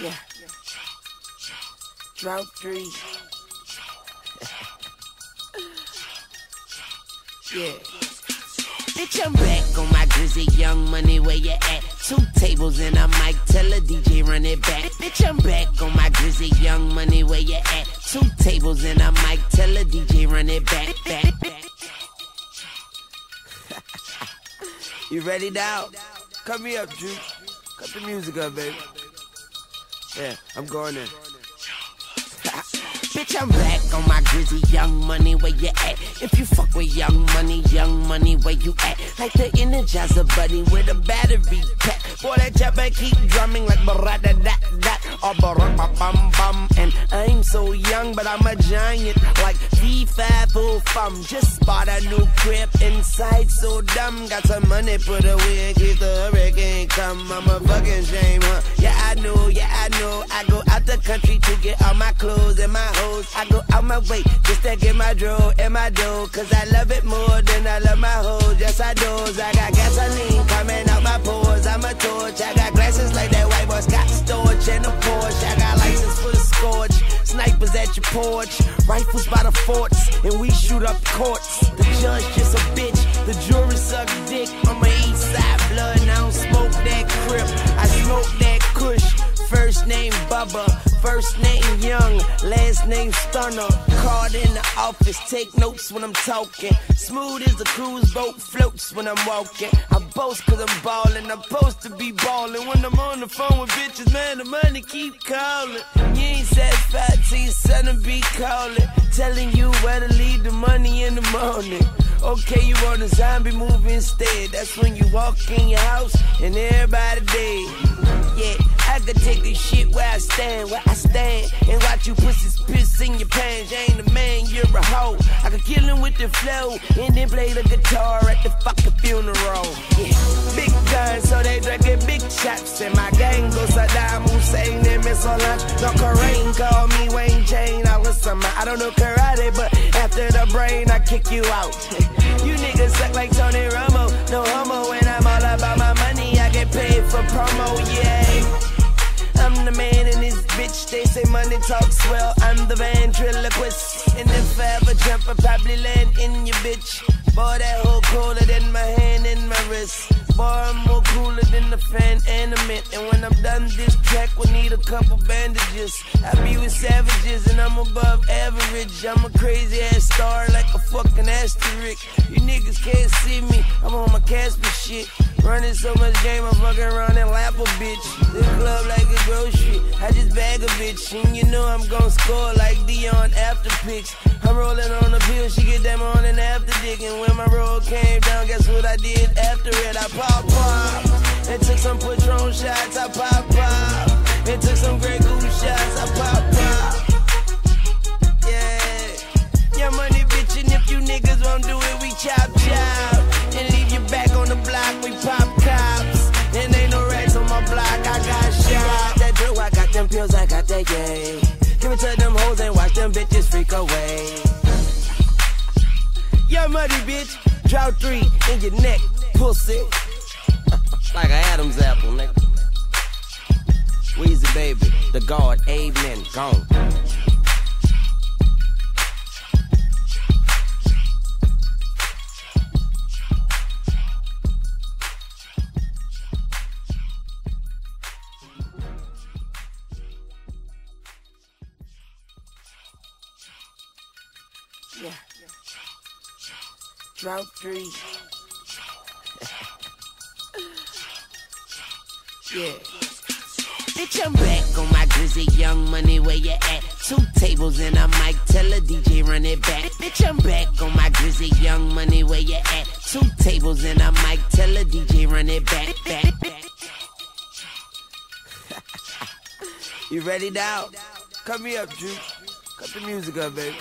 Yeah. Drought 3. Yeah. Bitch, I'm back on my Grizzly Young Money, where you at? 2 tables and a mic, tell a DJ run it back. Bitch, I'm back on my Grizzly Young Money, where you at? 2 tables and a mic, tell a DJ run it back. You ready now? Cut me up, Drew. Cut the music up, baby. Yeah, I'm going in. Bitch, I'm back on my Grizzly Young Money, where you at? If you fuck with Young Money, where you at? Like the Energizer Bunny with a battery pack. Boy, that chopper keep drumming like ba-ra-da-da-da or ba-ra-ba-bum-bum. And I'm so young, but I'm a giant like V505. Just bought a new crib inside, so dumb. Got some money put away in case the hurricane come. I'm a fucking shame, huh? Yeah, I know. I go out the country to get all my clothes and my hoes. I go out my way just to get my dro and my dough. Cause I love it more than I love my hoes. Yes, I do. I got gasoline coming out my pores. I'm a torch. I got glasses like that white boy Scott Storch and a Porsche. I got license for the scorch. Snipers at your porch. Rifles by the forts. And we shoot up courts. The judge just a bitch. The jury suck dick. I'm a east side blood and I don't smoke that crip. I smoke that kush. First name Bubba, first name Young, last name Stunner. Card in the office, take notes when I'm talking. Smooth as a cruise boat, floats when I'm walking. I boast cause I'm ballin', I'm supposed to be ballin'. When I'm on the phone with bitches, man, the money keep calling. You ain't satisfied till your son be calling. Telling you where to leave the money in the morning. Okay, you want a zombie movie instead. That's when you walk in your house and everybody dead. Yeah, I could take this shit where I stand, and watch you pussies piss in your pants. You ain't a man, you're a hoe. I could kill him with the flow, and then play the guitar at the fucking funeral. Yeah, big guns, so they drinking big shots. And my gang goes Saddam Hussein and Miss Solange. No Kareem, call me Wayne Chain. I don't know karate, but after the brain, I kick you out. You niggas suck like Tony Romo, no homo. When I'm all about my money, I get paid for promo, yeah. I'm the man in this bitch, they say money talks well. I'm the ventriloquist, and if I ever jump, I probably land in your bitch. Boy, that hoe colder than my hand in my wrist. Boy, I'm more cooler than the fan and the mint. And when I'm done, this track will need a couple bandages. I be with savages and I'm above average. I'm a crazy ass star like a fucking asterisk. You niggas can't see me, I'm on my Casper shit. Running so much game, I'm fucking around and lap a bitch. This club like a grocery, I just bag a bitch. And you know I'm gon' score like Dion after picks. I'm rolling on the pill, she get that on and after dick. And when my roll came down, guess what I did after it? I pop. It took some Patron shots, I pop. It took some Grey Goose shots, I pop. Yeah, your money bitch, and if you niggas won't do it, we chop. And leave you back on the block, we pop cops. And ain't no rats on my block, I got shot. That drill, I got them pills, I got that game. Give it to them hoes and watch them bitches freak away. Your money bitch, drought 3 in your neck, pussy. Like an Adam's apple, nigga. Weezy baby, the God, amen, gone. Yeah. Drought 3. Yeah. Bitch, I'm back on my Grizzly Young Money, where you at? 2 tables and a mic, tell a DJ run it back. Bitch, I'm back on my Grizzly Young Money, where you at? 2 tables and a mic, tell a DJ run it back. You ready now? Cut me up, Drew. Cut the music up, baby.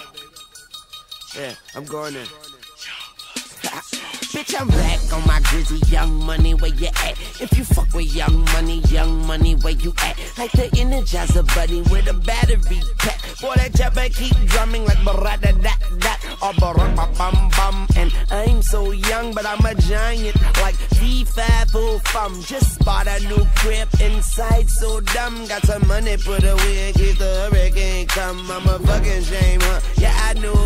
Yeah, I'm going in. Bitch, I'm back on my Grizzly Young Money, where you at? If you fuck with young money, where you at? Like the Energizer Bunny with a battery pack. Boy, that chopper keep drumming like ba-ra-da-da-da or ba-ra-ba-bum-bum. And I'm so young, but I'm a giant like V505. Just bought a new crib inside, so dumb. Got some money put away in case the hurricane come. I'm a fucking shame, huh? Yeah, I know.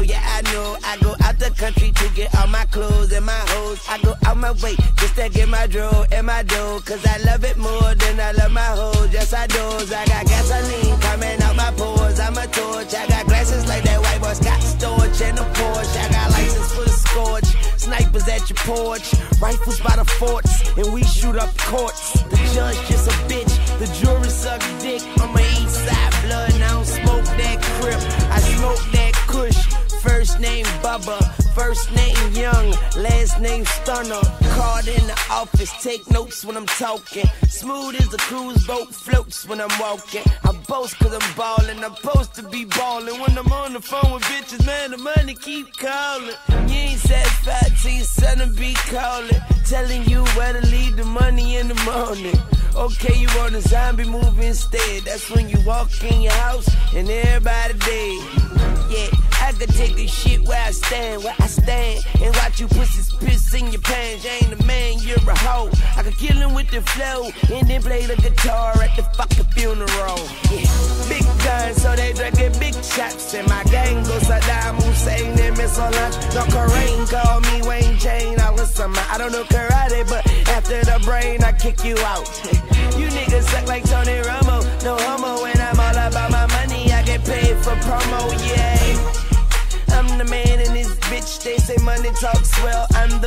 I go out the country to get all my clothes and my hoes. I go out my way just to get my dro and my dough. Cause I love it more than I love my hoes. Yes, I do. I got gasoline coming out my pores. I'm a torch. I got glasses like that white boy Scott Storch and a Porsche. I got license for the scorch. Snipers at your porch. Rifles by the forts. And we shoot up courts. The judge just a bitch. The jury suck dick. I'm a east side blood and I don't smoke that crip. I smoke that kush. First name Bubba, first name Young, last name Stunner. Card in the office, take notes when I'm talking. Smooth as a cruise boat floats when I'm walking. I boast cause I'm ballin', I'm supposed to be ballin'. When I'm on the phone with bitches, man, the money keep calling. You ain't satisfied till your son be calling. Telling you where to leave the money in the morning. Okay, you want a zombie movie instead. That's when you walk in your house and everybody dead. Yeah, I could take this shit where I stand, and watch you pussies piss in your pants. You ain't a man, you're a hoe. I could kill him with the flow, and then play the guitar at the fucking funeral. Yeah, big guns, so they drinking big shots. And my gang goes Saddam Hussein and Miss Solange. No Kareem, call me Wayne Chain. I don't know karate, but after the brain, I kick you out. You niggas suck like Tony Romo, no homo. And I'm all about my money, I get paid for promo, yeah. I'm the man in this bitch, they say money talks well, I'm the